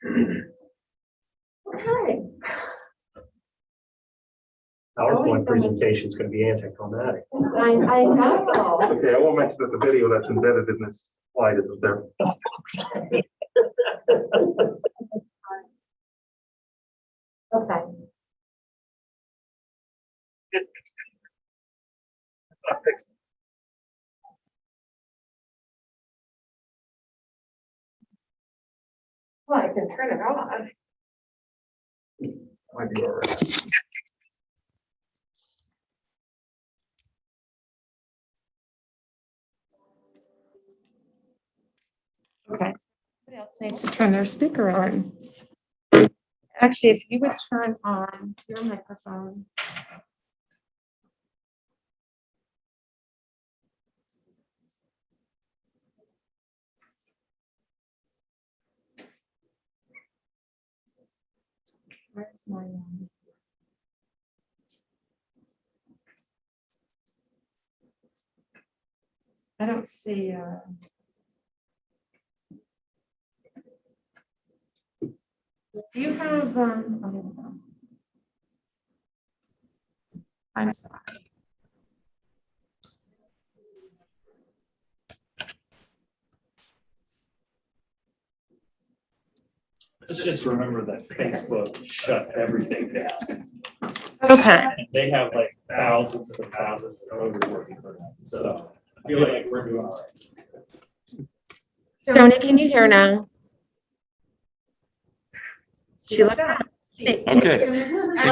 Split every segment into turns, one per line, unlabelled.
Okay.
PowerPoint presentation is going to be anticlimactic.
I know.
Okay, I won't mention that the video that's embedded in this slide isn't there.
Okay. Well, I can turn it on.
Might be all right.
Okay. Somebody else needs to turn their speaker on. Actually, if you would turn on your microphone. Where's my I don't see do you have oh, here we go. I'm sorry.
Let's just remember that Facebook shut everything down.
Okay.
And they have like thousands and thousands of coders working for them. So I feel like we're doing all right.
Joni, can you hear now? She left out.
Okay, can you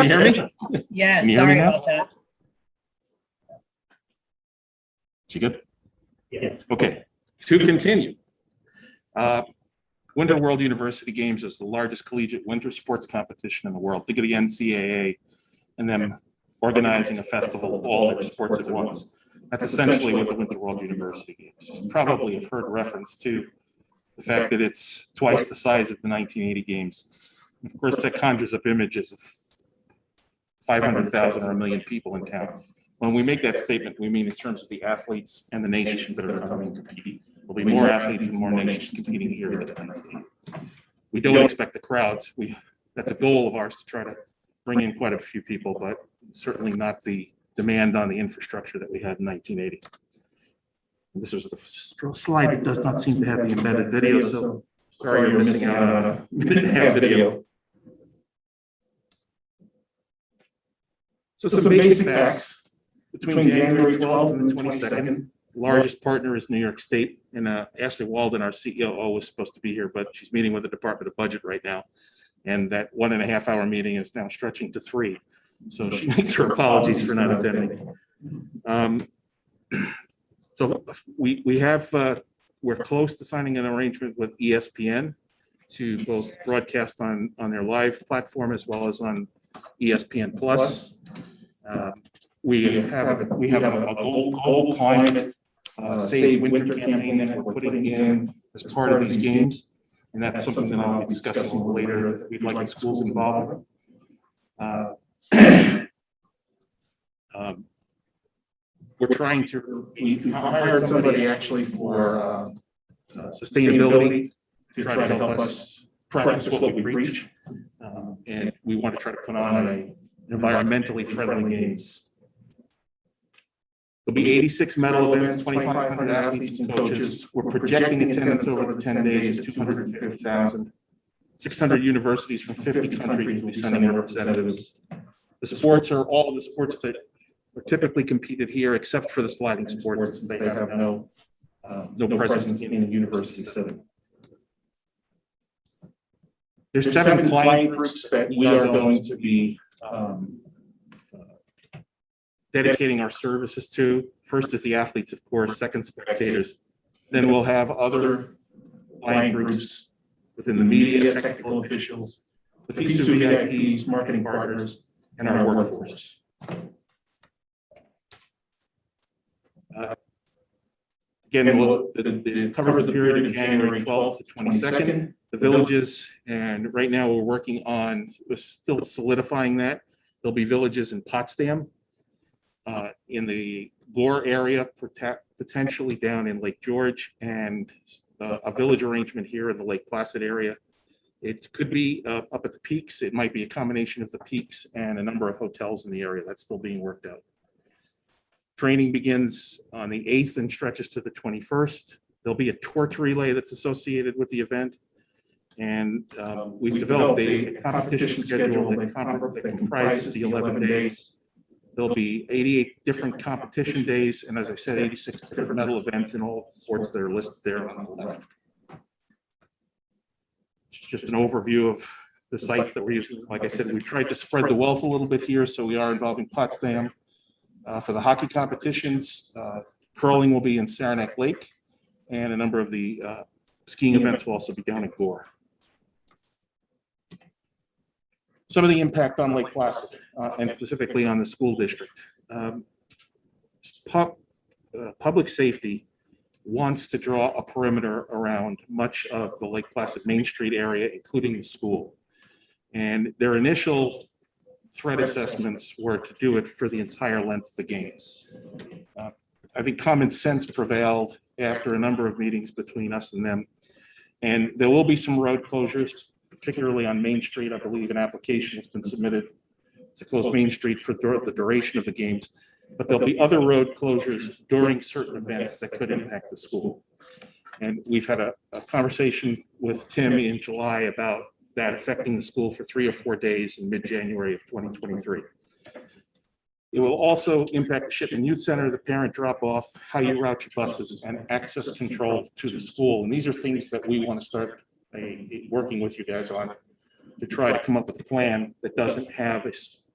hear me?
Yes,
Can you hear me
sorry
now?
about that.
She good?
Yeah.
Okay, to continue. Winter World University Games is the largest collegiate winter sports competition in the world. Think of the NCAA and them organizing a festival of all their sports at once. That's essentially what the Winter World University Games. You probably have heard reference to the fact that it's twice the size of the 1980 Games. Of course, that conjures up images of 500,000 or 1 million people in town. When we make that statement, we mean in terms of the athletes and the nations that are coming to compete. There'll be more athletes and more nations competing here than in 1980. We don't expect the crowds. That's a goal of ours to try to bring in quite a few people, but certainly not the demand on the infrastructure that we had in 1980. This was the slide that does not seem to have the embedded video, so sorry you're missing out on a minute-and-a-half video. So some basic facts. Between January 12th and the 22nd, largest partner is New York State, and Ashley Walden, our COO, was supposed to be here, but she's meeting with the Department of Budget right now. And that 1.5-hour meeting is now stretching to 3. So she makes her apologies for not attending. So we're close to signing an arrangement with ESPN to both broadcast on their live platform as well as on ESPN Plus. We have a global climate save winter campaign that we're putting in as part of these games. And that's something that I'll be discussing a little later that we'd like the schools involved. We hired somebody actually for sustainability to try to help us practice what we preach. And we want to try to put on an environmentally friendly games. There'll be 86 medal events, 2,500 athletes and coaches. We're projecting attendance over the 10 days of 250,000. 600 universities from 50 countries will be sending representatives. The sports are all of the sports that are typically competed here, except for the sliding sports, since they have no presence in a university setting. There's 7 client groups that we are going to be dedicating our services to. First is the athletes, of course, second spectators. Then we'll have other client groups within the media, technical officials, the FISA VIPs, marketing partners, and our workforce. Again, it covers the period of January 12th to 22nd, the villages, and right now we're working on, we're still solidifying that. There'll be villages in Potsdam, in the Gore area, potentially down in Lake George, and a village arrangement here in the Lake Placid area It could be up at the Peaks. It might be a combination of the Peaks and a number of hotels in the area. That's still being worked out. Training begins on the 8th and stretches to the 21st. There'll be a torch relay that's associated with the event. And we've developed a competition schedule that comprises the 11 days. There'll be 88 different competition days, and as I said, 86 different medal events in all sports that are listed there on the left. It's just an overview of the sites that we're using. Like I said, we've tried to spread the wealth a little bit here, so we are involving Potsdam. For the hockey competitions, curling will be in Saranac Lake, and a number of the skiing events will also be down at Gore. Some of the impact on Lake Placid, and specifically on the school district. Public safety wants to draw a perimeter around much of the Lake Placid Main Street area, including the school. And their initial threat assessments were to do it for the entire length of the games. I think common sense prevailed after a number of meetings between us and them. And there will be some road closures, particularly on Main Street. I believe an application has been submitted to close Main Street for the duration of the games. But there'll be other road closures during certain events that could impact the school. And we've had a conversation with Tim in July about that affecting the school for 3 or 4 days in mid-January of 2023. It will also impact the Shipman Youth Center, the parent drop-off, how you route your buses, and access control to the school. And these are things that we want to start working with you guys on to try to come up with a plan that doesn't have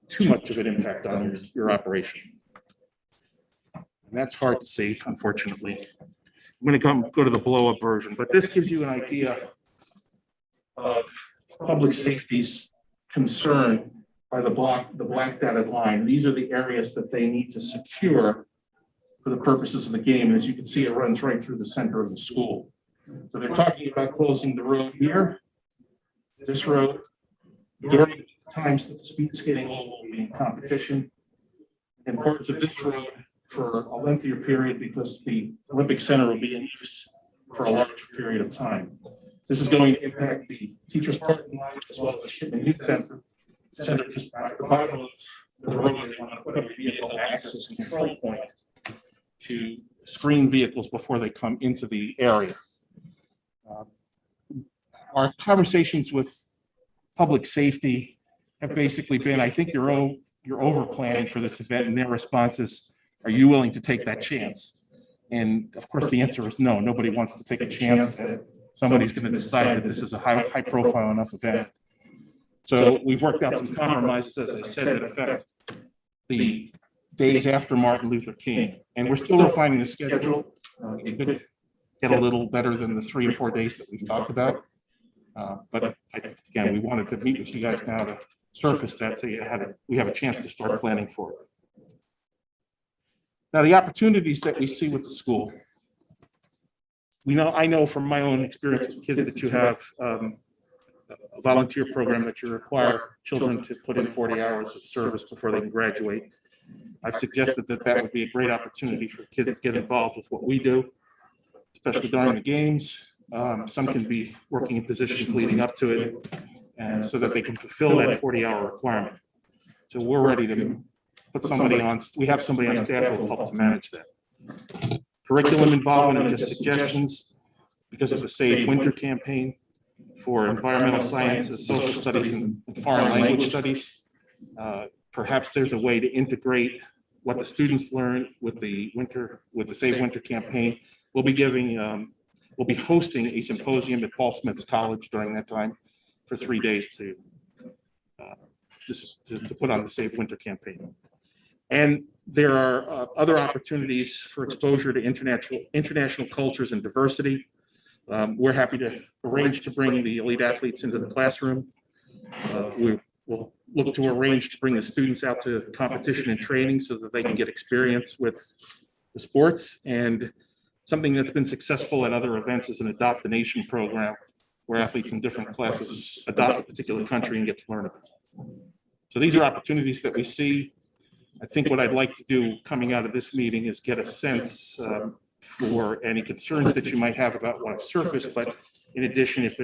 too much of an impact on your operation. And that's hard to say, unfortunately. I'm going to go to the blow-up version, but this gives you an idea of public safety's concern by the black dotted line. These are the areas that they need to secure for the purposes of the game. And as you can see, it runs right through the center of the school. So they're talking about closing the road here, this road, during times that the speed skating will be in competition, and parts of this road for a lengthier period because the Olympic Center will be in use for a larger period of time. This is going to impact the teachers' parking lot as well as the Shipman Youth Center. Just at the bottom of the road, they want to put a vehicle access control point to screen vehicles before they come into the area. Our conversations with public safety have basically been, I think you're over planning for this event, and their response is, are you willing to take that chance? And of course, the answer is no. Nobody wants to take a chance that somebody's going to decide that this is a high profile enough event. So we've worked out some compromises, as I said, that affect the days after Martin Luther King. And we're still refining the schedule. It could get a little better than the 3 or 4 days that we've talked about. But again, we wanted to meet with you guys now to surface that so we have a chance to start planning for it. Now, the opportunities that we see with the school. I know from my own experience with kids that you have a volunteer program that you require children to put in 40 hours of service before they can graduate. I've suggested that would be a great opportunity for kids to get involved with what we do, especially during the games. Some can be working in positions leading up to it, and so that they can fulfill that 40-hour requirement. So we're ready to put somebody on. We have somebody on staff who will help to manage that. Curriculum involvement and just suggestions because of the Save Winter campaign for environmental sciences, social studies, and foreign language studies. Perhaps there's a way to integrate what the students learn with the Save Winter campaign. We'll be hosting a symposium at Paul Smith's College during that time for 3 days to put on the Save Winter campaign. And there are other opportunities for exposure to international cultures and diversity. We're happy to arrange to bring the elite athletes into the classroom. We will look to arrange to bring the students out to competition and training so that they can get experience with the sports. And something that's been successful at other events is an Adopt a Nation program where athletes in different classes adopt a particular country and get to learn about it. So these are opportunities that we see. I think what I'd like to do coming out of this meeting is get a sense for any concerns that you might have about what I've surfaced, but In addition, if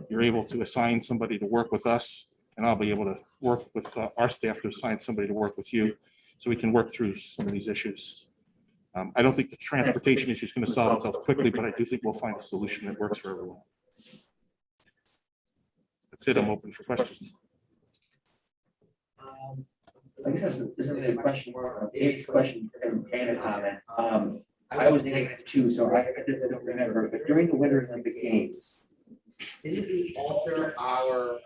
you're able to assign somebody to work with us, and I'll be able to work with our staff to assign somebody to work with you, so we can work through some of these issues. I don't think the transportation issue is going to solve itself quickly, but I do think we'll find a solution that works for everyone. That's it. I'm open for questions.
I guess this isn't really a question, more of a big question and a comment. I was negative too, so I don't remember, but during the Winter Olympic Games, did we alter our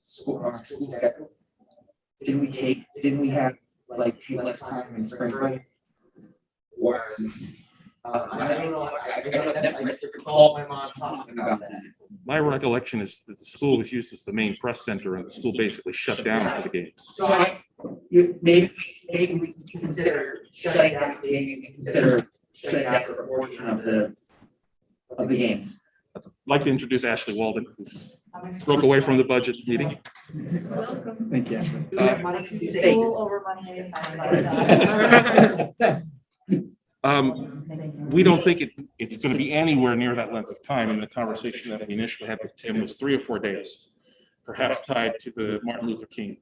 school schedule? Didn't we have like take less time in spring break? Or, I don't know, I just recall my mom talking about that.
My recollection is that the school was used as the main press center, and the school basically shut down for the games.
So maybe we can consider shutting down, maybe we consider shutting down for a portion of the games.
I'd like to introduce Ashley Walden, who broke away from the budget meeting.
Welcome.
Thank you.
We don't think it's going to be anywhere near that length of time. And the conversation that we initially had with Tim was 3 or 4 days, perhaps tied to the Martin Luther King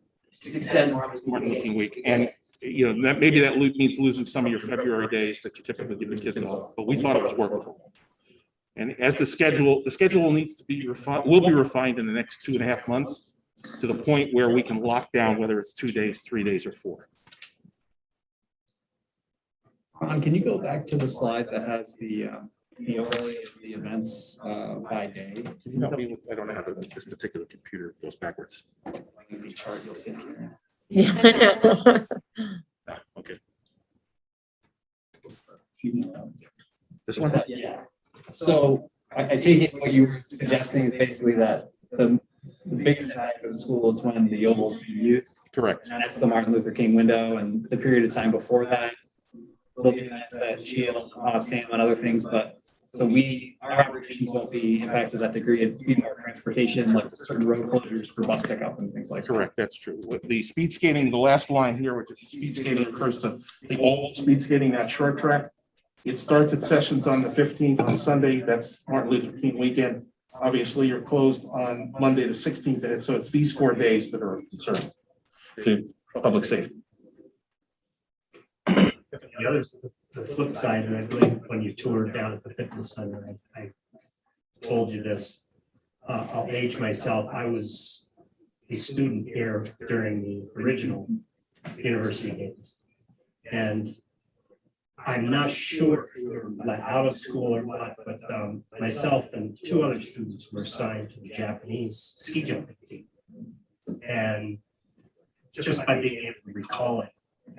week. And that maybe that means losing some of your February days that you typically give the kids off. But we thought it was workable. And as the schedule needs to be refined, will be refined in the next 2.5 months to the point where we can lock down whether it's 2 days, 3 days, or 4.
Ron, can you go back to the slide that has the overlay of the events by day?
Can you help me with, I don't have this particular computer, it goes backwards.
The chart you'll see here.
Okay.
This one? Yeah. So I take it what you were suggesting is basically that the biggest impact of the school is when the oval is being used.
Correct.
And that's the Martin Luther King window, and the period of time before that, there'll be that shield, stamp, and other things, but so our operations won't be impacted to that degree. It'd be more transportation, like certain road closures for bus pickup and things like that.
Correct, that's true. With the speed skating, the last line here, which is speed skating, refers to the oval speed skating, that short track. It starts at sessions on the 15th on Sunday. That's Martin Luther King weekend. Obviously, you're closed on Monday the 16th, and so it's these 4 days that are of concern to public safety.
The flip side, and I believe when you toured down at the fitness center, I told you this. I'll age myself. I was a student here during the original university games, and I'm not sure if we were let out of school or what, but myself and 2 other students were assigned to the Japanese ski jumping team, and just by being able to recall it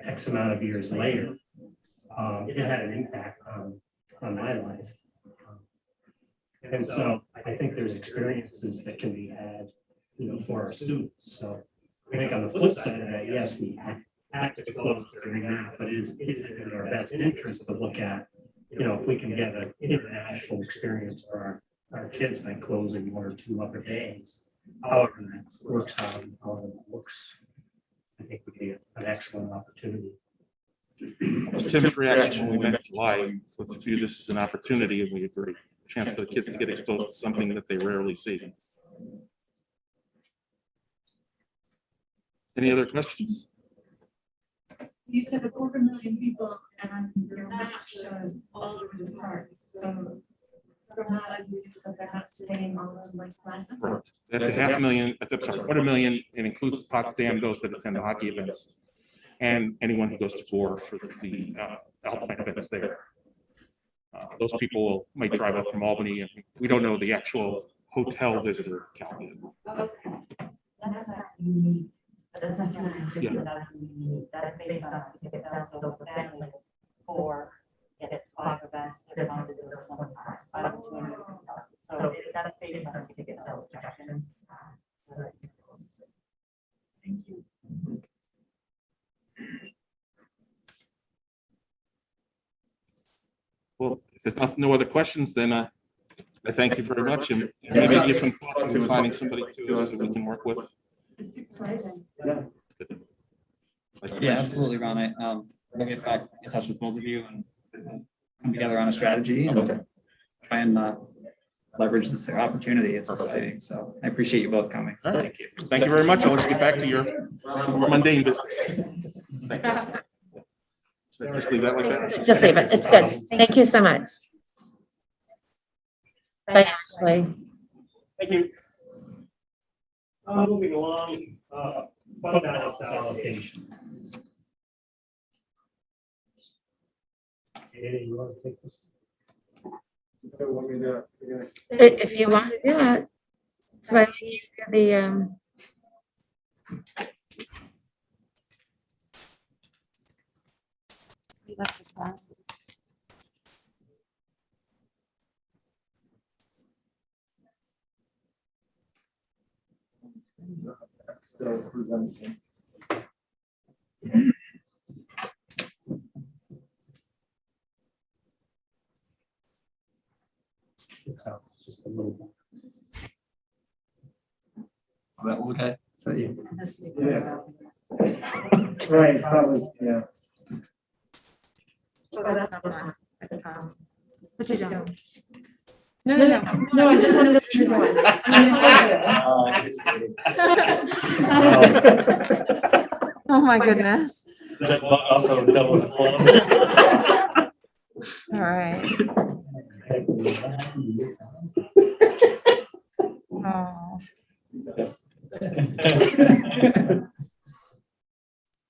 X amount of years later, it had an impact on my life. And so I think there's experiences that can be had, for our students. So I think on the flip side of that, yes, we have to close during that, but is it in our best interest to look at, if we can get an international experience for our kids by closing 1 or 2 other days, however that works out and however that looks, I think would be an excellent opportunity.
Tim's reaction when we met in July, let's view this as an opportunity, and we agree. A chance for the kids to get exposed to something that they rarely see. Any other questions?
You said 250,000 people, and your map shows all over the park. So from that, I believe that they're not staying on like last.
Right. That's 500,000, I'm sorry, 250,000. It includes Potsdam, those that attend the hockey events, and anyone who goes to Gore for the Alpine events there. Those people might drive up from Albany, and we don't know the actual hotel visitor count yet.
Okay, that's not unique. That's not unique. That's based on ticket sales, so for family, for it's 5 events, they're going to do it sometimes, 5 to 200,000. So that's based on ticket sales projection. Thank you.
Well, if there's no other questions, then I thank you very much, and maybe give some thought to assigning somebody to us that we can work with.
It's exciting.
Yeah, absolutely, Ron. I'll get back in touch with both of you and come together on a strategy and try and leverage this opportunity. It's exciting. So I appreciate you both coming. So thank you.
Thank you very much. I'll let you get back to your mundane business. Thanks. So just leave that like that.
Just leave it. It's good. Thank you so much. Bye, Ashley.
Thank you. Moving along, fund balance allocation. Andy, you want to take this?
So what we do,
If you want to do it. So I need the,
We left his glasses.
still presenting.
It's out, just a little bit.
Okay.
So you.
Yeah. Right, probably, yeah.
What you doing? No, I just wanted to. Oh, my goodness.
That also doubles a club.
All right. Oh.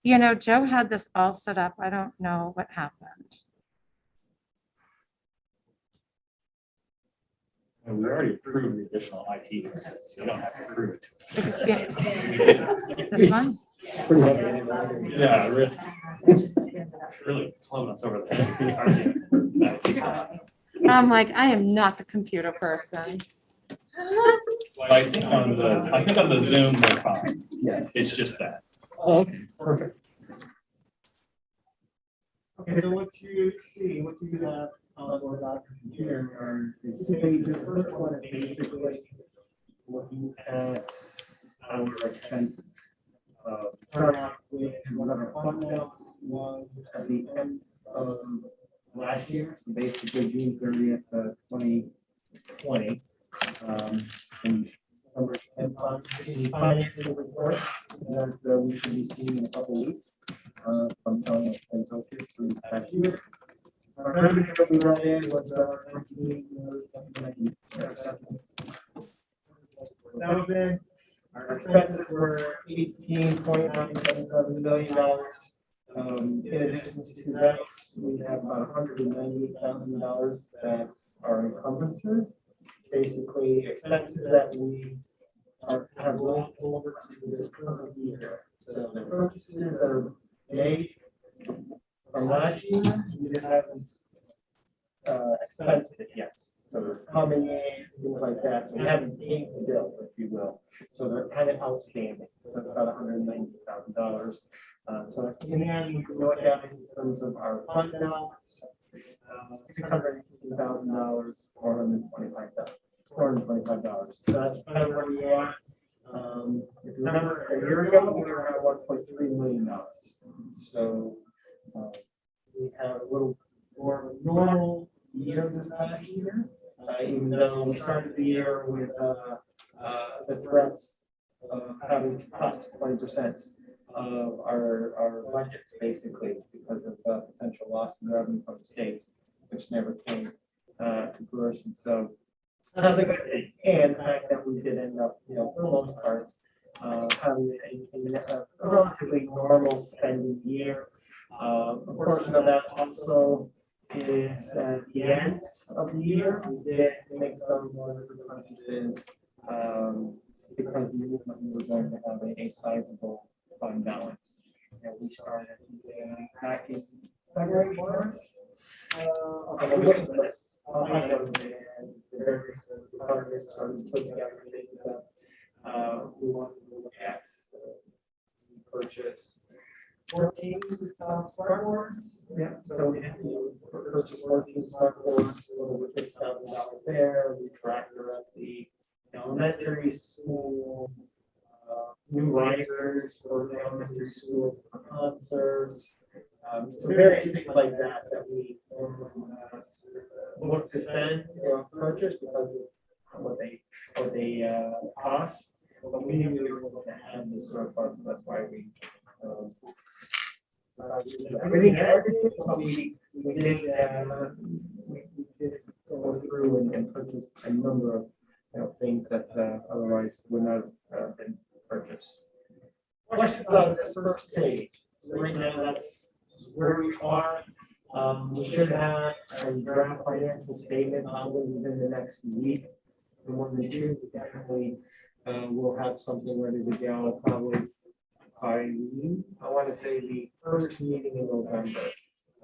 You know, Joe had this all set up. I don't know what happened.
We already approved the additional IT, so you don't have to approve it.
This one?
Yeah, really clumb us over the head.
I'm like, I am not the computer person.
I think on the Zoom, they're fine. Yes. It's just that.
Oh, okay. Perfect.
Okay, so what you see, what you have on the document here are the stages. The first one is basically looking at our expenses. Start off with what our fund balance was at the end of last year, so basically June 30th, 2020. And numbers and the financial report that we should be seeing in a couple weeks from Tony and so through the past year. Our revenue that we brought in was $19,000. Our expenses were $18.977 million. In addition to that, we have about $198,000 that are encumbrances, basically expenses that we have rolled over to this current year. So the purchases that are made from last year, we just haven't expensed it yet. So they're coming in, things like that. So we haven't paid the bill, if you will. So they're kind of outstanding. So it's about $190,000. So in the end, we can go down in terms of our fund balance, $650,000, $425. So that's kind of where we are. If you remember, a year ago, we were at $1.3 million. So we have a little more normal year this last year, even though we started the year with the threats of having to cut 20% of our budget, basically, because of potential loss in revenue from the states, which never came to fruition. So that's a good thing. And the fact that we did end up, for the most part, having a relatively normal spending year. A portion of that also is at the end of the year. We did make some more purchases because we knew that we were going to have a sizable fund balance. And we started back in February, March. Started putting together things that we wanted to look at. We purchased 14 smart boards. Yeah, so we had to purchase 14 smart boards, a little bit $6,000 there. We tractor at the elementary school, new risers for the elementary school for concerts. So various things like that we look to spend, purchase because of what they cost. But we knew we were going to have this surplus, and that's why we. Everything, but we did, we did go through and purchase a number of, things that otherwise would not have been purchased. Questions on this first page? So right now, that's where we are. We should have a draft financial statement probably within the next week. And more than two, we definitely will have something ready to go probably by, I want to say, the first meeting in November.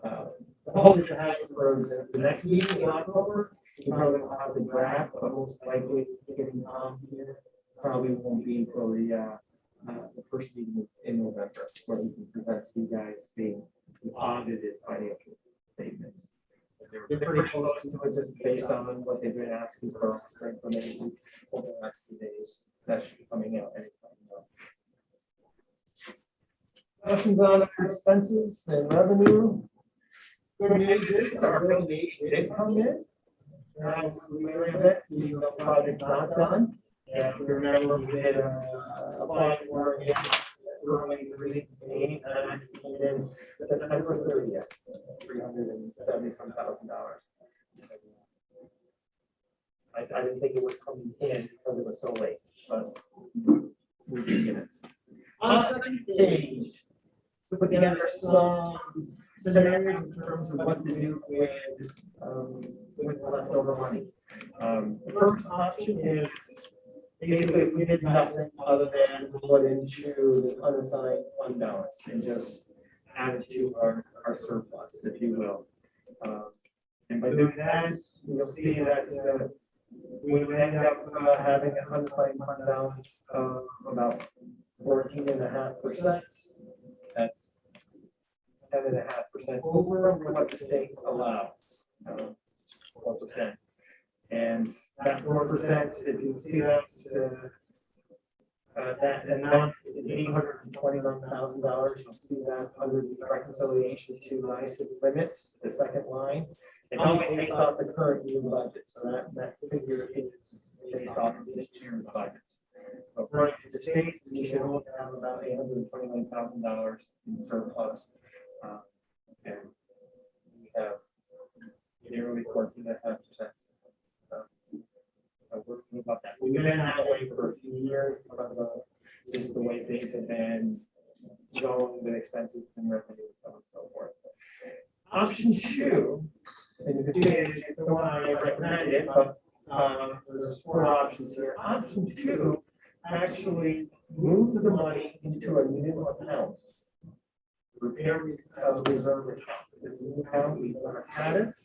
The hope is to have it for the next meeting in October. We probably will have the draft, but most likely getting here probably won't be until the first meeting in November, where we can present to you guys the audited financial statements. They're pretty close to it, just based on what they've been asking for information over the last few days. That should be coming out anytime now. Questions on our expenses and revenue? Good news is our bill did come in. We were in it, the project not done. And if you remember, we did apply for it early release and then September 30th, $370,000. I didn't think it was coming in because it was so late, but we did get it. On the second page, we put together some scenarios in terms of what to do with the leftover money. The first option is basically if we did nothing other than put into the unassigned fund balance and just add it to our surplus, if you will. And by doing that, you'll see that we would end up having an unassigned fund balance of about 14.5%. That's 10.5% over what the state allows, 4%. And that 4%, if you see that amount is $829,000. You'll see that under the reconciliation to NICE limits, the second line. It's always based off the current year budget, so that figure is based off of this year's budget. According to the state, we should only have about $829,000 in surplus, and we have nearly 14.5%. Working about that. We've been that way for a few years because of just the way things have been going with expenses and revenue and so forth. Option two, and you can see it's the one I recommended, but there's 4 options here. Option two actually moves the money into a new account. Repair reserve account. It's a new account. We've never had it.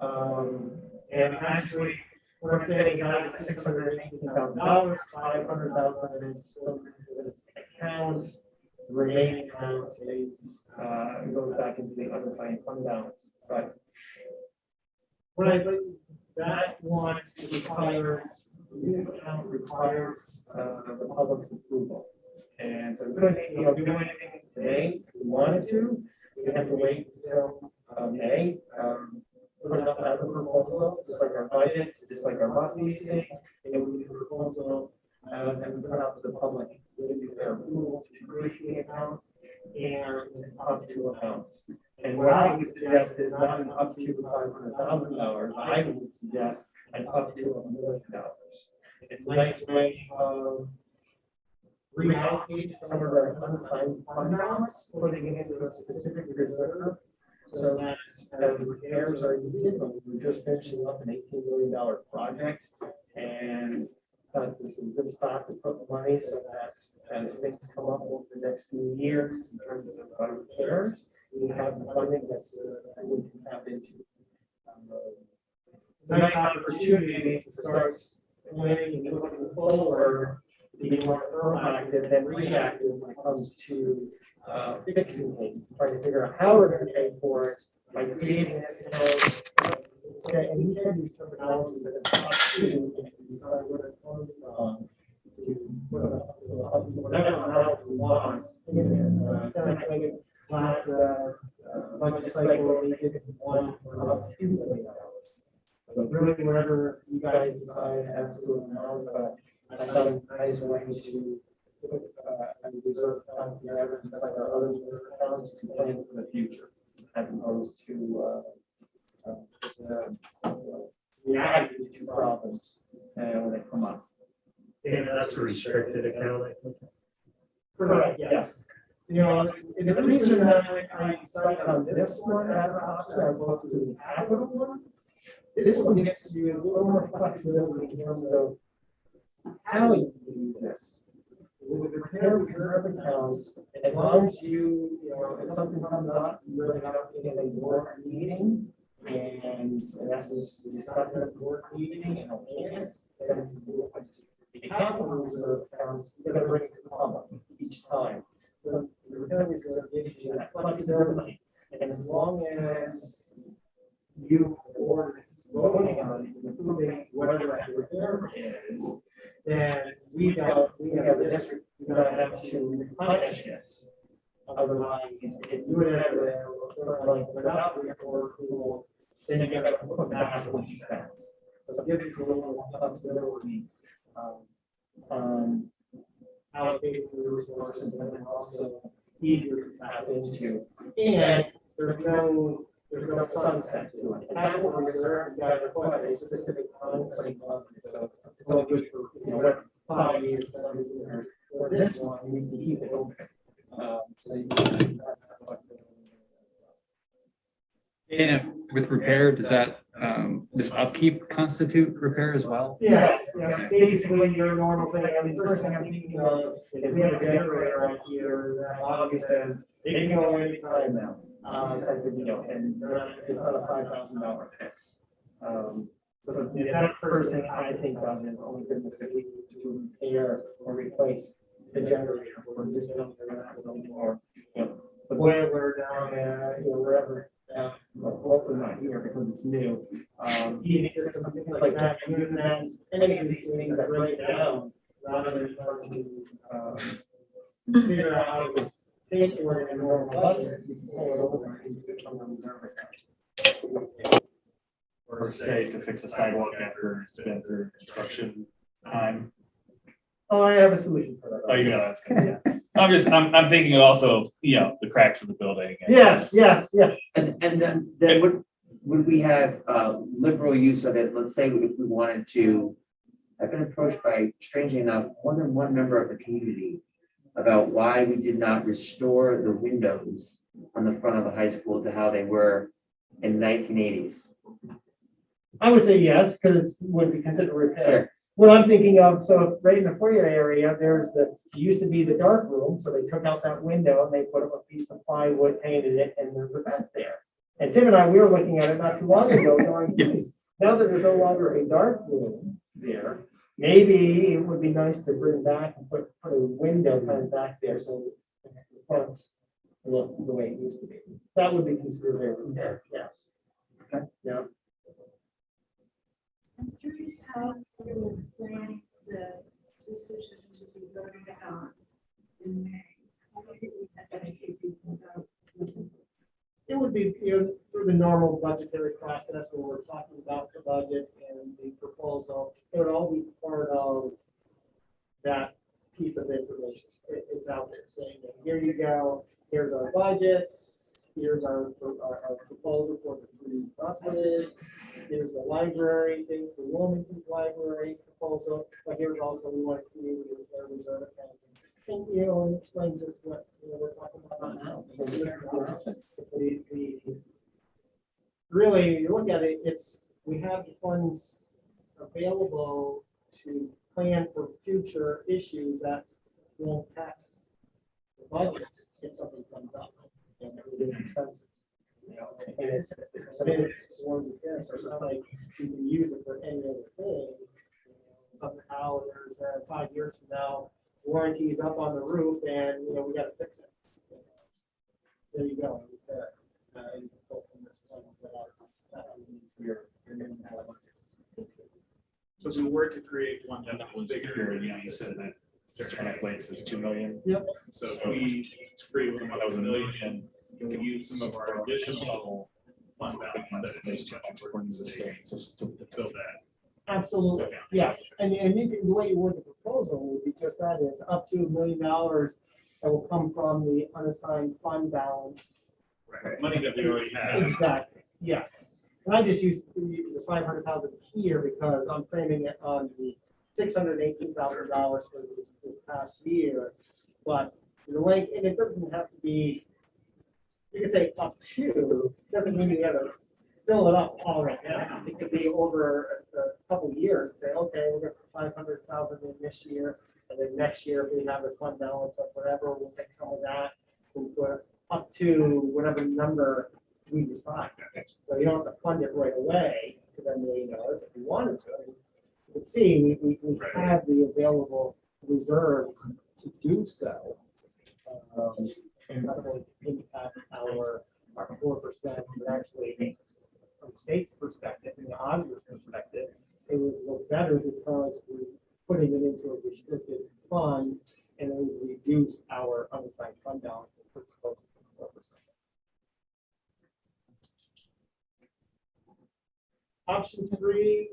And actually, we're saying $618,000, $500,000 is still in this account. The remaining amount stays, goes back into the unassigned fund balance. But when I think that one requires, the new account requires the public's approval. And so we couldn't, do anything today if we wanted to. We have to wait until May. Put it up as a proposal, just like our budget, just like our bus leasing, and we do a proposal and we put it out to the public. We do their approval to create the account and up to accounts. And what I would suggest is not an up to $500,000. I would suggest an up to $1 million. It's a nice way of reallocating some of our unassigned fund balance, putting it into a specific reserve. So that as repairs are needed, but we're just finishing up an $18 million project, and this is a good spot to put the money so that as things come up over the next few years in terms of repairs, we have the funding that's we can tap into. It's a nice opportunity to start planning and looking forward to be more proactive than reactive when it comes to fixing things, trying to figure out how we're going to pay for it by creating this account. Okay, and you can use terminology that is up to decide what it's going on to whatever amount we want in there. last budget cycle, we did one for about $2 million. So really, wherever you guys decide as to amount, but I thought it was nice way to put a reserve fund together, just like our other reserve funds to plan for the future, as opposed to reacting to problems when they come up.
And that's a restricted account, I think.
Correct, yes. You know, and the reason that I decided on this one as an option as opposed to the capital one, this one gets you a little more flexibility in terms of how you use this. With the repair reserve accounts, as long as you know, if something comes up, you really have to get a board meeting, and that's just discussing a board meeting and opinions, then you do it. The capital reserve accounts, you're gonna bring it to the public each time. So the repair reserve gives you that flexibility, and as long as you or voting on approving whatever that repair is, then we have the district, we don't have to replenish this. Otherwise, if you would have sort of like without the board approval, then you got to put back what you spent. So it gives you a little flexibility allocating the resources, and then also easier to tap into. And there's no sunset to it. Capital reserve, you got to put a specific time frame on it. So it's only good for, you know, what, 5 years, 7 years. For this one, you need to keep it open. So you can
And with repair, does that, does upkeep constitute repair as well?
yeah, basically your normal thing. I mean, first thing I'm thinking of is we have a generator right here that obviously says they can go any time now. Type of deal, and it's not a $5,000 fix. So that's the first thing I think of, is only business if we need to repair or replace the generator or just or, you know, the boiler down there, you know, wherever. Hopefully not here because it's new. Heating systems, things like that, units, any of these things that break down, rather than trying to figure out how to take it where in a normal budget, you can pull it over into the reserve account.
Or say to fix a sidewalk after it's been through construction time.
Oh, I have a solution for that.
Oh, you know, that's good. I'm thinking also of, you know, the cracks of the building.
Yes.
And then would we have liberal use of it? Let's say if we wanted to, I've been approached by, strangely enough, more than one member of the community about why we did not restore the windows on the front of the high school to how they were in 1980s.
I would say yes, because it would be considered repair. What I'm thinking of, so right in the foyer area, there's it used to be the dark room, so they took out that window and they put up a piece of plywood, painted it, and there's a vent there. And Tim and I, we were looking at it not too long ago, going, now that there's no longer a dark room there, maybe it would be nice to bring back and put a window kind of back there, so the fronts look the way it used to be. That would be considered repair, yes. Okay. Yeah.
I'm curious how you will frame the decision to be voted on in May. How do you educate people about this?
It would be, you know, through the normal budgetary process where we're talking about the budget and the proposal. It would all be part of that piece of information. It's out there saying, that here you go, here's our budgets, here's our proposal for the 3 buses, here's the library thing for Wilmington's library proposal, but here's also, we want to create a reserve account. And, you know, it explains just what, you know, we're talking about now. Really, you look at it, we have the funds available to plan for future issues that won't tax the budget if something comes up. And everything expenses. You know, and it's one of the things, so it's not like you can use it for any other thing. But how there's 5 years from now, warranty is up on the roof and, you know, we gotta fix it. There you go.
So if we were to create one that was bigger, you know, you said that certain place is 2 million.
Yep.
So if we create one that was $1 million,
can use some of our additional fund balance that is according to the state to fill that.
Absolutely, yes, and you can, the way you word the proposal would be just that is up to $1 million that will come from the unassigned fund balance.
Right. Money that we already have.
Exactly, yes. And I just used the 500,000 here because I'm framing it on the $618,000 for this past year. But the way, and it doesn't have to be, you could say up to, doesn't mean you gotta fill it up all right now. It could be over a couple of years, say, okay, we're gonna put 500,000 in this year. And then next year, if we have a fund balance of whatever, we'll take some of that. We'll put up to whatever number we decide. So you don't have to fund it right away to that $1 million if you wanted to. You can see, we have the available reserve to do so. And that will impact our 4%, but actually, from the state's perspective, from the auditor's perspective, it would look better because we're putting it into a restricted fund and it would reduce our unassigned fund balance. Option 3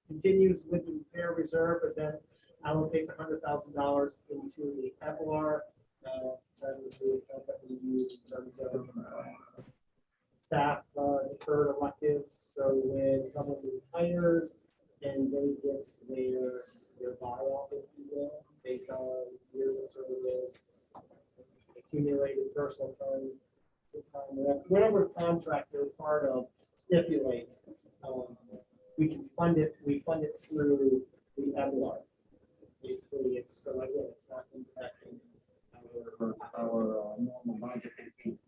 continues with the repair reserve, but then allocates $100,000 into the FLR. That is the account that we use in terms of staff deferred electives. So when someone retires and then gets their buyout, if you will, based on years of service, accumulated personal time, whatever contract they're part of stipulates, we can fund it. We fund it through the MLR. Basically, it's so again, it's not impacting our normal budget. It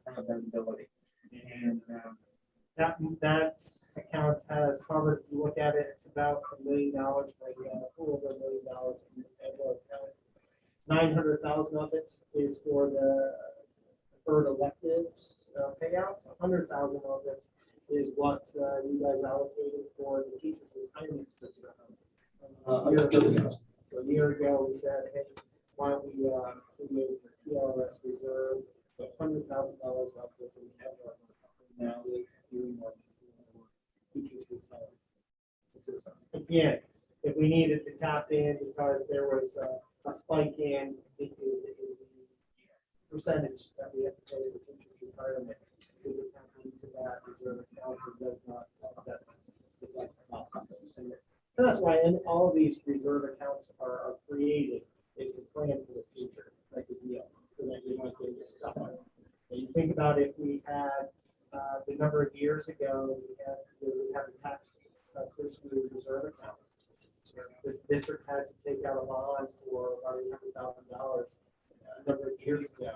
have that ability, and that account has covered. If you look at it, it's about $1 million right now, a little over $1 million in the MLR account. 900,000 of it is for the deferred electives payouts. 100,000 of it is what you guys allocated for the teachers' retirement system. A year ago. So a year ago, we said, hey, why don't we create a TRS reserve, so $100,000 of this in the FR. Now we're doing more teachers' retirement system. Again, if we needed to tap in because there was a spike in the percentage that we have to pay the teachers' retirement, we would tap into that reserve account. It does not offset the and that's why in all of these reserve accounts are created is to plan for the future, like a deal, so that you might get stuck. And you think about if we had the number of years ago, we had a tax cushion reserve account. This district had to take out a bond for about $800,000 a number of years ago.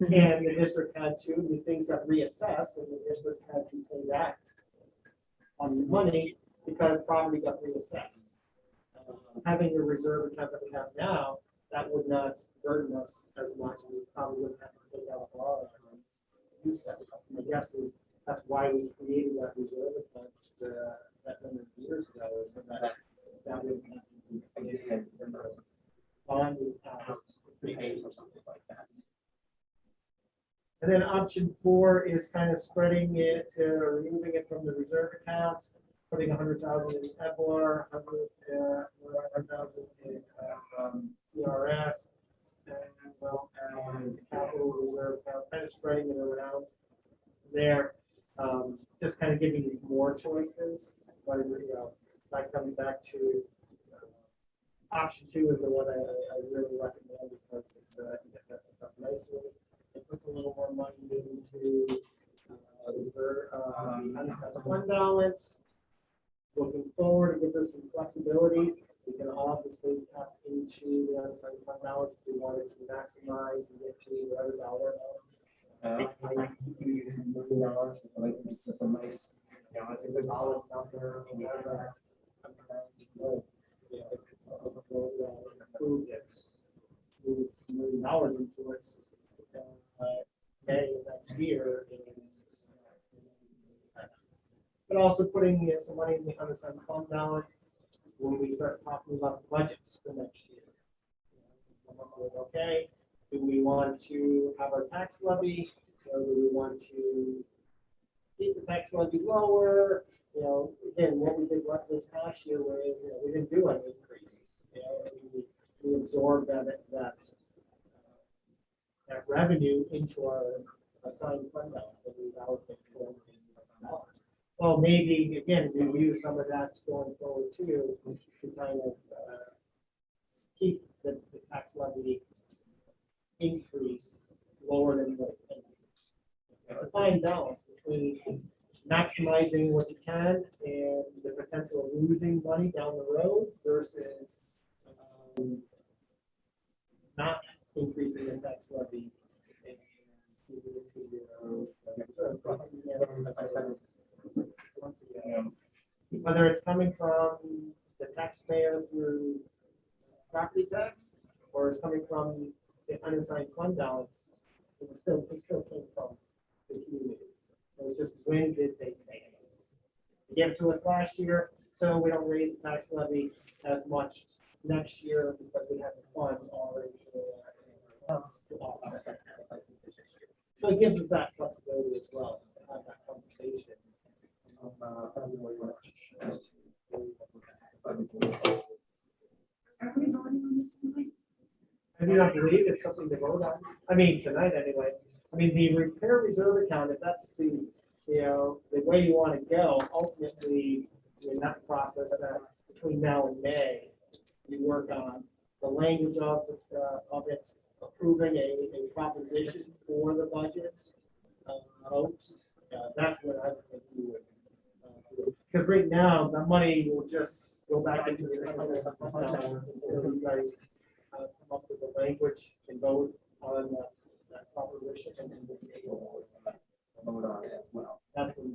And the district had to, the things got reassessed, and the district had to pay back on the money because property got reassessed. Having the reserve account that we have now, that would not burden us as much. We probably wouldn't have to take out a lot of use that. My guess is that's why we created that reserve account that number of years ago, is so that would again bond prepays or something like that. And then option 4 is kind of spreading it, removing it from the reserve accounts, putting 100,000 in FLR, 100,000 in ERS, and well, as capital reserve account, kind of spreading it around there, just kind of giving you more choices. But that comes back to option 2 is the one I really recommend because it's it sets us up nicely. It puts a little more money into unassigned fund balance. Looking forward, it gives us some flexibility. We can obviously tap into the unassigned fund balance if we wanted to maximize and get to whatever dollar amount. $1 million, like it's just a nice, it's a good solid number. Improve this, move $1 million into it. May next year, but also also putting in some money in the unassigned fund balance when we start talking about budgets for next year. Okay, do we want to have our tax levy, or do we want to keep the tax levy lower? Again, what we did this past year was, we didn't do any increase. We absorbed that revenue into our assigned fund balance as we allocate $4 million. Well, maybe, again, we use some of that going forward too, to kind of keep the tax levy increase lower than what it. It's a fine balance between maximizing what you can and the potential of losing money down the road versus not increasing the tax levy. Once again, whether it's coming from the taxpayer through property tax or it's coming from the unassigned fund balance, it still came from the community. It was just when did they pay it? They gave it to us last year, so we don't raise the tax levy as much next year because we have the funds already to offset that. So it gives us that flexibility as well to have that conversation.
Are we voting on this tonight?
I do not believe it's something to vote on. I mean, tonight anyway. I mean, the repair reserve account, if that's the way you want to go, ultimately, I mean, that's a process that between now and May, you work on the language of it, approving a proposition for the budgets. That's what I think you would. Because right now, the money will just go back into the until you guys come up with the language and vote on that proposition, and then we'll be able to vote on it as well. That's what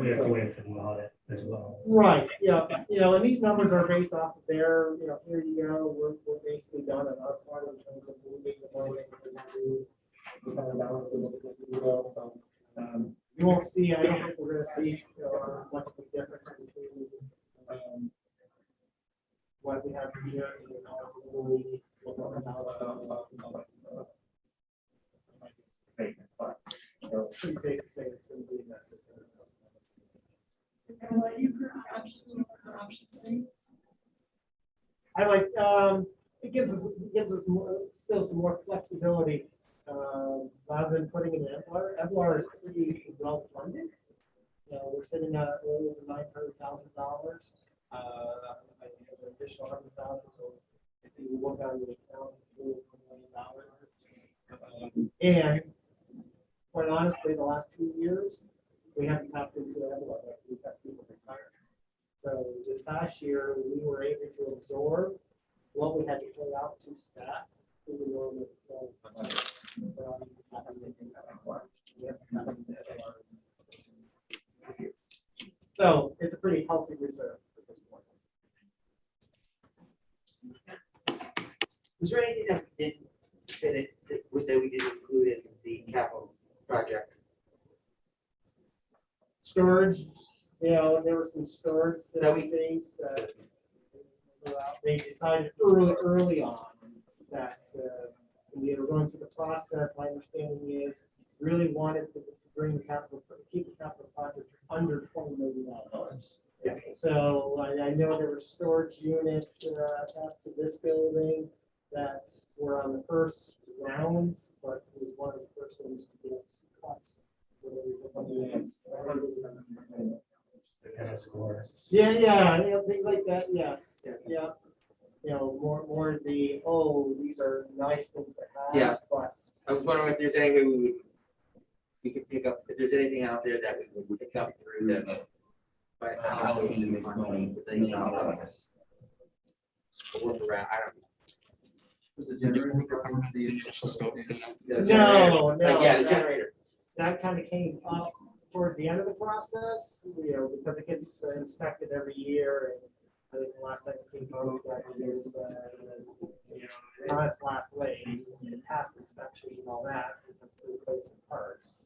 We have to wait for the audit as well.
Right, yeah, and these numbers are based off of their, here you go, we're basically done on our part in terms of moving the money. We kind of balance it with the deal, so, you won't see, I don't think we're gonna see, much of a difference between, what we have here and ultimately what we're about. Pretty safe to say it's gonna be a mess.
And what you for option three?
I like, it gives us more, still some more flexibility, rather than putting in Evlar. Evlar is pretty well funded. We're sitting at over $900,000. An additional $100,000. So if you look on the account, it's $4 million. And quite honestly, the last 2 years, we haven't tapped into Evlar. We've got people retired. So this past year, we were able to absorb what we had to pay out to staff. So it's a pretty healthy reserve at this point.
Was there anything that we didn't fit that we didn't include in the capital project?
Storage, there were some storage things that they decided early on that we were going through the process. My understanding is really wanted to bring the keep the capital project under $20 million.
Yeah.
So I know there were storage units attached to this building that were on the first round, but it was one of the first things to get cuts. Yeah, things like that, yes, yeah. More the, these are nice things to have.
Yeah.
But
I was wondering if there's any way we could pick up, if there's anything out there that we would pick up through the. But how we use money, with the dollars. Work around, I don't know. Was the generator from the initial scope?
No.
Yeah, the generator.
That kind of came up towards the end of the process, because it gets inspected every year. And I think the last time it came out, that is, on its last leg, it passed inspection and all that, replacing parts.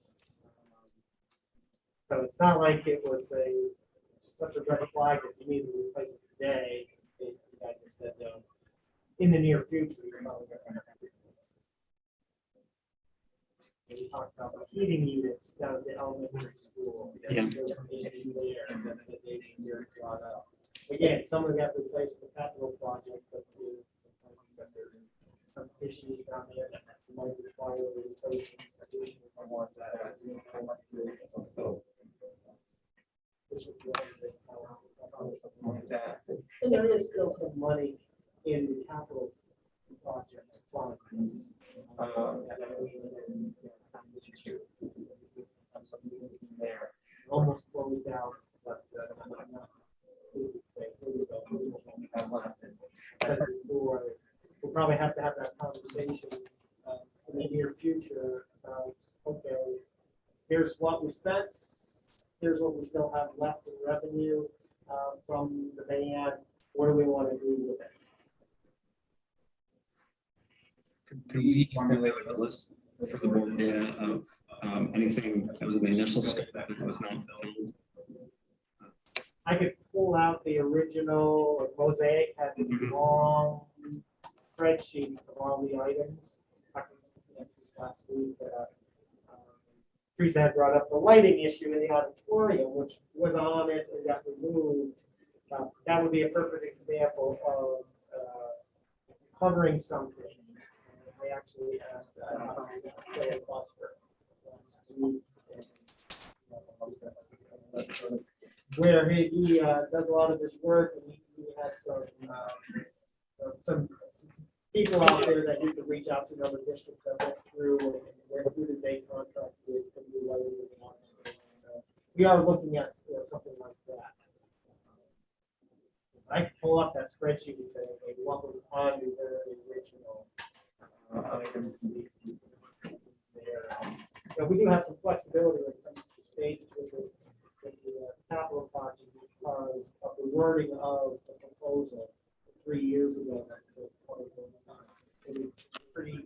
So it's not like it was such a red flag that you need to replace it today. Basically, the guy just said, in the near future, you're probably gonna have to. We talked about the heating units down at the elementary school.
Yeah.
There was some issues there that they brought up. Again, some of that replaced the capital project, but there's some issues down there that might require a replacement. And there is still some money in the capital project funds. There, almost closed out, but I'm not. We'll probably have to have that conversation in the near future about, okay, here's what we spent, here's what we still have left in revenue from the band. What do we want to do with it?
Could we formulate a list for the board data of anything that was in the initial scope that was not filled?
I could pull out the original, like Mosaic had this long spreadsheet of all the items. I can look at this last week. Teresa had brought up the lighting issue in the auditorium, which was on it and got removed. That would be a perfect example of covering something. I actually asked Phil Buster last week. Where he does a lot of this work, and he had some people out there that you could reach out to in other districts that went through and who did they contract with and do lighting in the auditorium. We are looking at something like that. I can pull up that spreadsheet and say, okay, what was on the very original items there. So we do have some flexibility when it comes to the stage with the capital project because of the wording of the proposal 3 years ago. It was pretty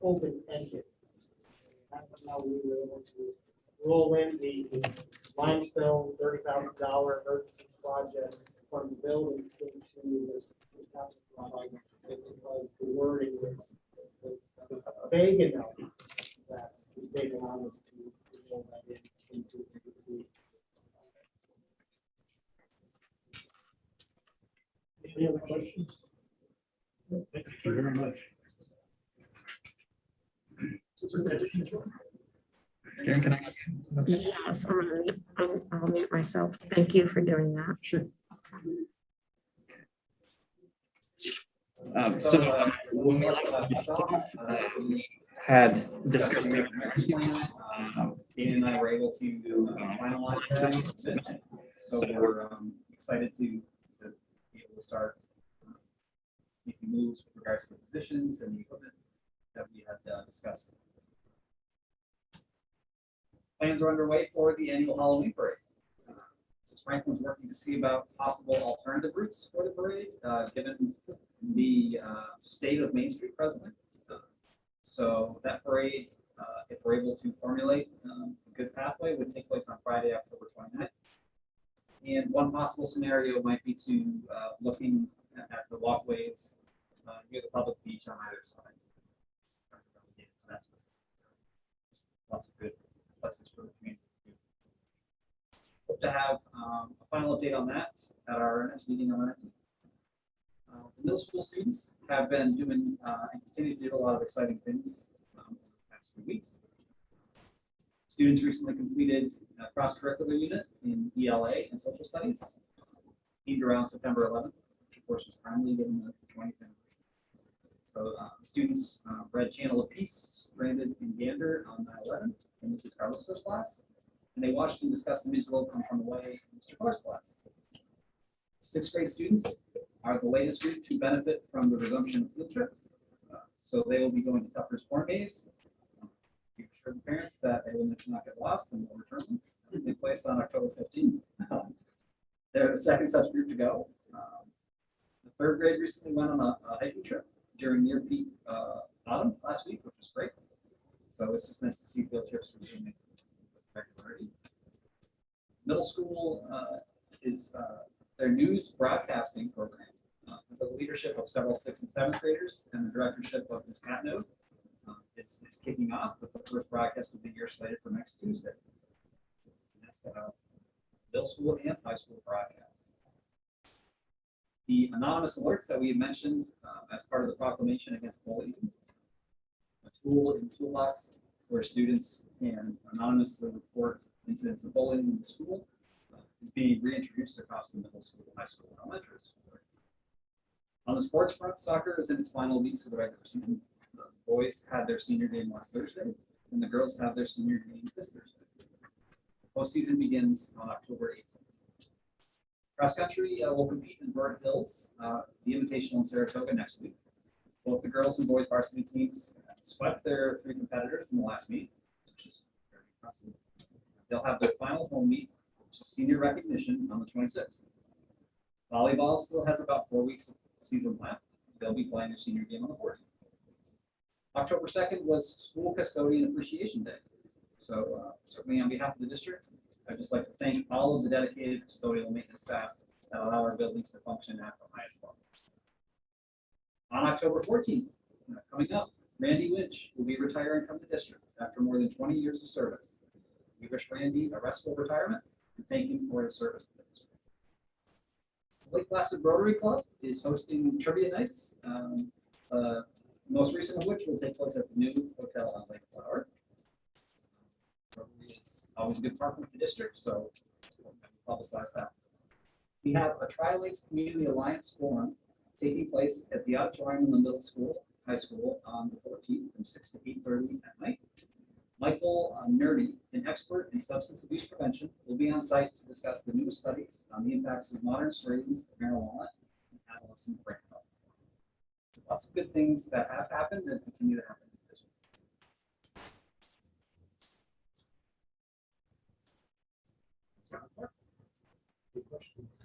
open-ended. That's how we were able to roll in the limestone $30,000 emergency projects from the building into this capital project because the wording was vague enough that the state allowed us to roll that into the. Any other questions?
Thank you very much.
Karen, can I?
Yes, I'll mute myself. Thank you for doing that.
Sure. When we last left off, we had discussed the emergency plan. Dean and I were able to finalize that. So we're excited to be able to start making moves with regards to the positions and the equipment that we had discussed. Plans are underway for the annual Halloween parade. Mrs. Franklin's working to see about possible alternative routes for the parade, given the state of Main Street presently. So that parade, if we're able to formulate a good pathway, would take place on Friday, October 29th. And one possible scenario might be to looking at the walkways near the public beach on either side. So that's lots of good places for the community. Hope to have a final update on that at our next meeting on the 19th. The middle school students have been doing and continue to do a lot of exciting things the past few weeks. Students recently completed a cross-curricular unit in ELA and social studies. Aimed around September 11th. Of course, was timely given the 20th anniversary. So students read Channel of Peace, stranded in Gander on 9/11 in Mrs. Carlos's class. And they watched and discussed the musical Come From Away in Mr. Carr's class. 6th grade students are the latest group to benefit from the resumption of field trips. So they will be going to Tucker's Corn Maze. Be sure the parents that they will not get lost and will return them. They take place on October 15th. They're the second such group to go. The 3rd grade recently went on a hiking trip during near peak autumn last week, which was great. So it's just nice to see field trips resuming with regularity.
Middle school is their news broadcasting program, with the leadership of several 6th and 7th graders and the directorship of Ms. Patno, is kicking off with the first broadcast of the year slated for next Tuesday. And that's to have middle school and high school broadcasts. The anonymous alerts that we had mentioned as part of the proclamation against bullying, a tool in the toolbox where students can anonymously report incidents of bullying in the school, is being reintroduced across the middle school, high school, and elementary school. On the sports front, soccer is in its final weeks of the regular season. The boys had their senior game last Thursday, and the girls have their senior game this Thursday. The postseason begins on October 18th. Cross country will compete in Burnt Hills, the Invitational in Saratoga next week. Both the girls and boys varsity teams swept their 3 competitors in the last meet, which is very impressive. They'll have their final home meet, which is senior recognition, on the 26th. Volleyball still has about 4 weeks of season left. They'll be playing their senior game on the 14th. October 2nd was School Custodian Appreciation Day. So certainly on behalf of the district, I'd just like to thank all of the dedicated custodial maintenance staff that allow our buildings to function at the highest levels. On October 14th, coming up, Randy Winch will be retiring from the district after more than 20 years of service. We wish Randy a restful retirement and thank him for his service to the district. Lake Placid Rotary Club is hosting trivia nights, most recent of which will take place at the new hotel on Lake Flower. Rotary is always a good partner with the district, so we'll publicize that. We have a Tri-Lakes Community Alliance Forum taking place at the Auditorium in the middle school, high school on the 14th from 6 to 8:30 at night. Michael Nerdy, an expert in substance abuse prevention, will be on site to discuss the newest studies on the impacts of modern strains of marijuana and adolescent brain health. Lots of good things that have happened and continue to happen.
Good questions.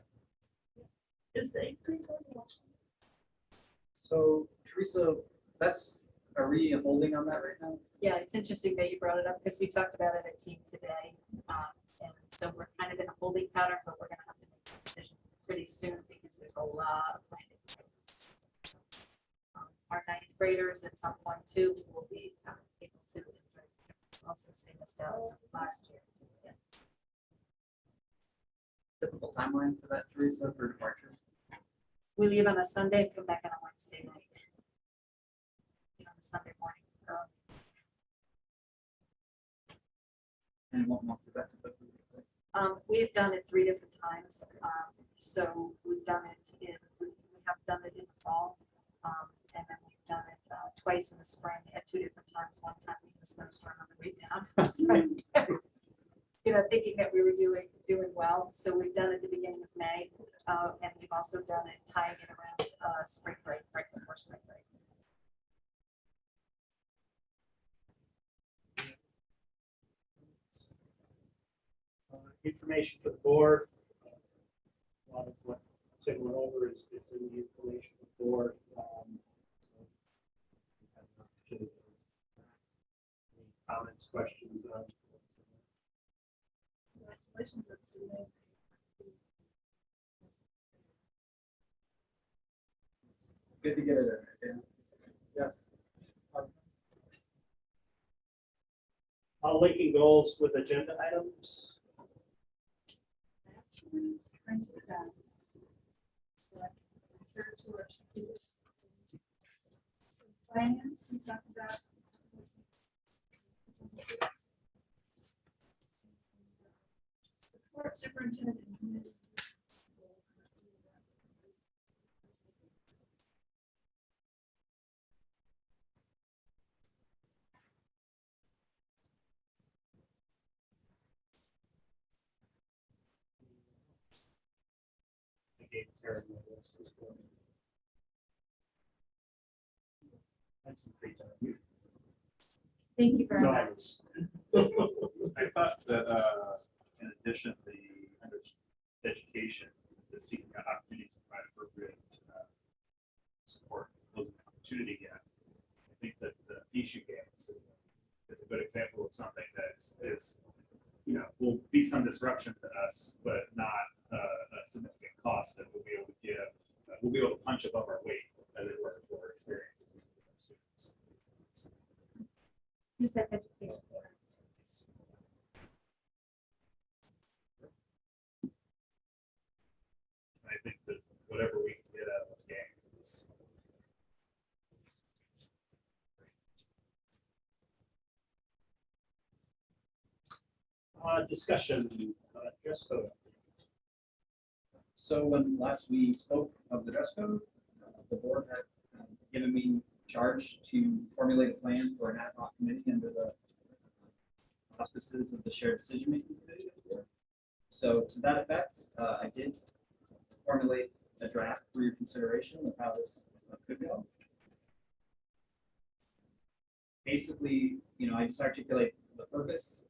Is the 8th grade going?
So Teresa, are we holding on that right now?
Yeah, it's interesting that you brought it up because we talked about it at team today. And so we're kind of in a holding pattern, but we're going to have to make a decision pretty soon because there's a lot of planning. Our 9th graders at some point too will be able to enjoy themselves since they missed out last year. Yeah.
Typical timeline for that, Teresa, for departure?
We leave on a Sunday and come back on a Wednesday night. Sunday morning.
And what month is that typically take place?
We have done it 3 different times. So we've done it we have done it in the fall. And then we've done it twice in the spring at 2 different times. One time we had a snowstorm on the way down. Thinking that we were doing well. So we've done it at the beginning of May. And we've also done it tying it around spring break, right before spring break.
Information for the board. A lot of what Sid went over is in the information for the board. Any comments, questions on?
Congratulations on Sunday.
Good to get it in. Yes.
Linking goals with agenda items.
Actually, printed that. So I can refer to our finance, we talked about. Support superintendent.
That's some free time.
Thank you very much.
I thought that in addition, the under education, the seeking opportunities to provide appropriate support, closing opportunity gap. I think that the piece you gave is a good example of something that is will be some disruption to us, but not a significant cost that we'll be able to give. We'll be able to punch above our weight as it were for experience.
Use that education.
I think that whatever we can get out of those games is.
Discussion, dress code.
So when last we spoke of the dress code, the board had given me charge to formulate a plan for an ad hoc committee under the auspices of the shared decision-making committee of the board. So to that effect, I did formulate a draft for your consideration of how this could go. Basically, I just articulate the purpose,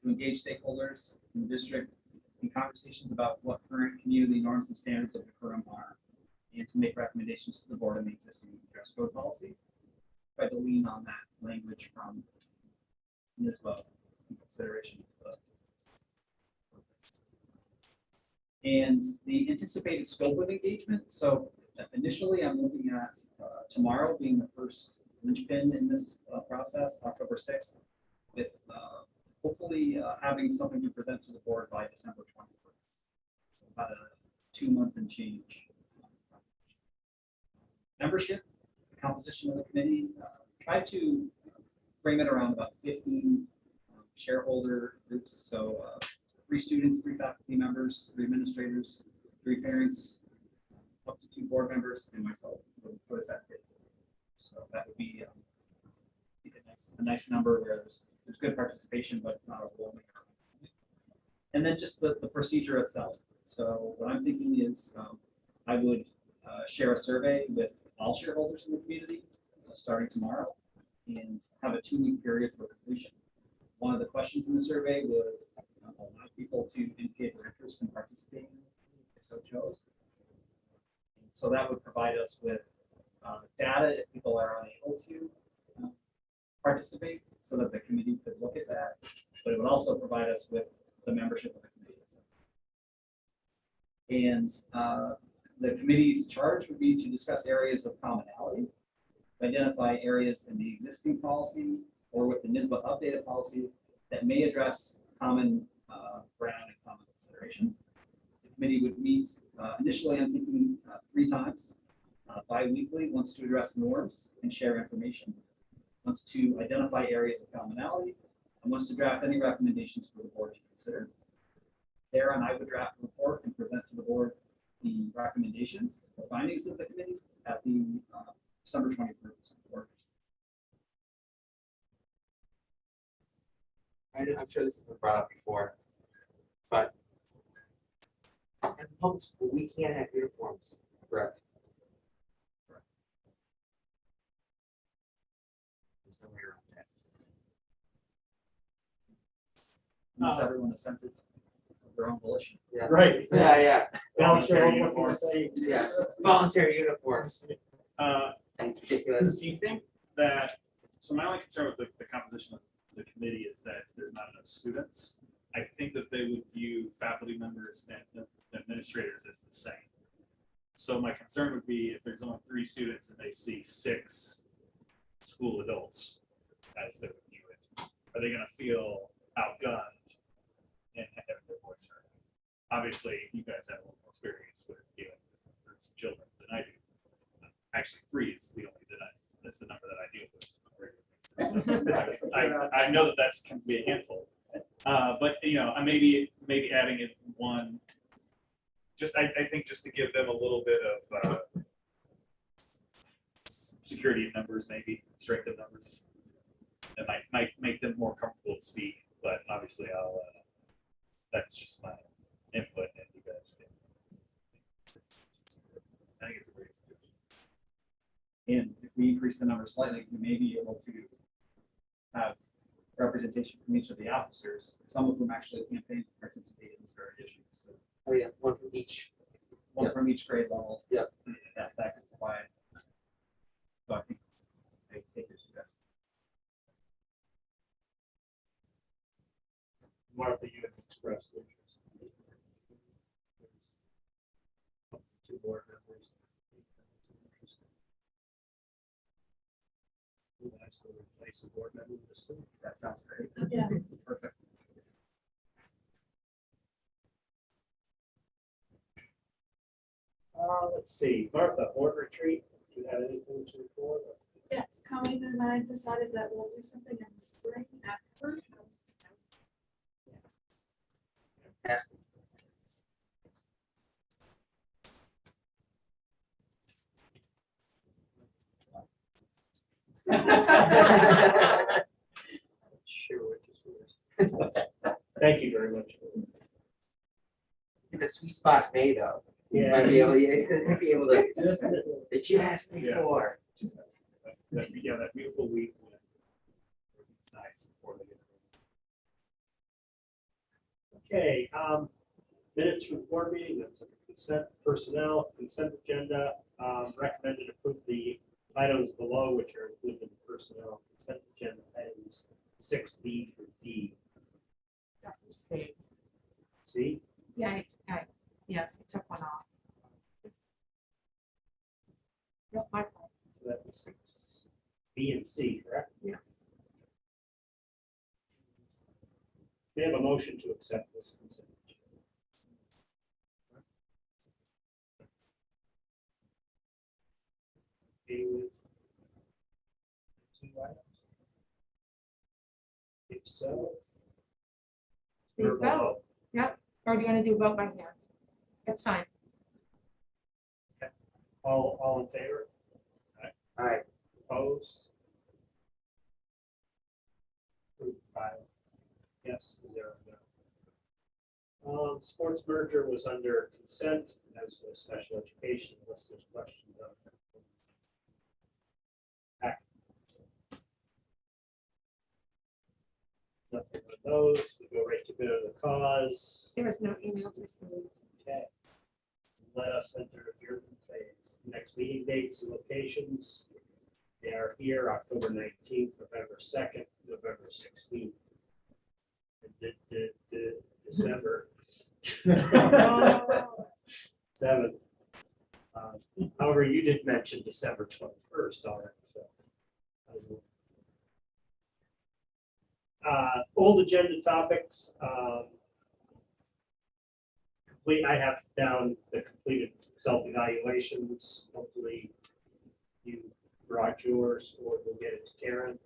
to engage stakeholders in the district in conversations about what current community norms and standards of the current are, and to make recommendations to the board on the existing dress code policy. Try to lean on that language from NISBA in consideration of the purpose. And the anticipated scope of engagement. So initially, I'm looking at tomorrow being the first linchpin in this process, October 6th, with hopefully having something to present to the board by December 21st. About a 2-month and change. Membership, the composition of the committee, try to frame it around about 15 shareholder groups. So 3 students, 3 faculty members, 3 administrators, 3 parents, up to 2 board members, and myself. Would put us at 50. So that would be a nice number where there's good participation, but it's not overwhelming. And then just the procedure itself. So what I'm thinking is I would share a survey with all shareholders in the community starting tomorrow and have a 2-week period for completion. One of the questions in the survey would allow people to indicate their interest in participating if so chose. And so that would provide us with data if people are unable to participate so that the committee could look at that, but it would also provide us with the membership of the committee itself. And the committee's charge would be to discuss areas of commonality, identify areas in the existing policy or with the NISBA updated policy that may address common ground and common considerations. The committee would meet initially, I'm thinking 3 times, bi-weekly, once to address norms and share information, once to identify areas of commonality, and wants to draft any recommendations for the board to consider. Thereon, I would draft a report and present to the board the recommendations, the findings of the committee at the December 21st board.
I'm sure this has been brought up before, but in public school, we can't have uniforms, correct? There's no way around that.
Unless everyone assented of their own volition.
Yeah.
Right.
Yeah.
Voluntary uniforms.
Yeah, voluntary uniforms. That's ridiculous.
Do you think that, so my only concern with the composition of the committee is that there's not enough students. I think that they would view faculty members and administrators as the same. So my concern would be if there's only 3 students and they see 6 school adults as they would view it, are they going to feel outgunned and have their voice heard? Obviously, you guys have a little more experience with dealing with groups of children than I do. Actually, 3 is the only that's the number that I deal with. I know that that's can be a handful, but I maybe adding in 1. Just I think just to give them a little bit of security in numbers, maybe strength of numbers, that might make them more comfortable to speak. But obviously, I'll that's just my input, and you guys can. I think it's a great solution.
And if we increase the number slightly, we may be able to have representation from each of the officers, some of whom actually campaign to participate in this very issue. So
Oh yeah, 1 from each.
one from each grade level.
Yep.
That could provide. So I think I take your suggestion.
Martha, you have expressed interest. Two board members. That's going to replace a board member with a student.
That sounds great.
Yeah.
Perfect.
Let's see, Martha, board retreat, do you have anything to report?
Yes, Colleen and I decided that we'll do something in the spring after.
Sure, which is yours. Thank you very much.
In a sweet spot May though.
Yeah.
Might be able, you'd be able to, that you asked me
Yeah.
for.
Yeah, that beautiful week. It's nice before they get. Okay, minutes from the board meeting, that's a consent, personnel, consent agenda, recommended approve the items below, which are included in the personnel consent agenda, items 6B through D.
See.
See?
Yeah, yes, we took one off. Yep, my fault.
So that was 6B and C, correct?
Yes.
We have a motion to accept this consent. Okay with two items? If so.
Please vote. Or do you want to do vote by hand? That's fine.
All in favor?
Alright,
Opposed? Approved by, yes, 0. Sports merger was under consent, as was special education, unless there's questions on that. Nothing with those, we go right to good of the cause.
There was no emails received.
Okay. Let us enter the hearing phase. Next meeting dates and locations. They are here, October 19th, November 2nd, November 16th. And December 7th. However, you did mention December 21st already, so. Old agenda topics. I have down the completed self-evaluations. Hopefully you brought yours or we'll get it to Karen.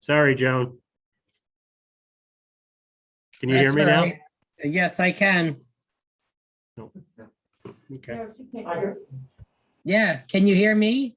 Sorry, Joan. Can you hear
That's
me
all
now?
right. Yes, I can.
Okay.
No, she can't.
Yeah, can you hear me?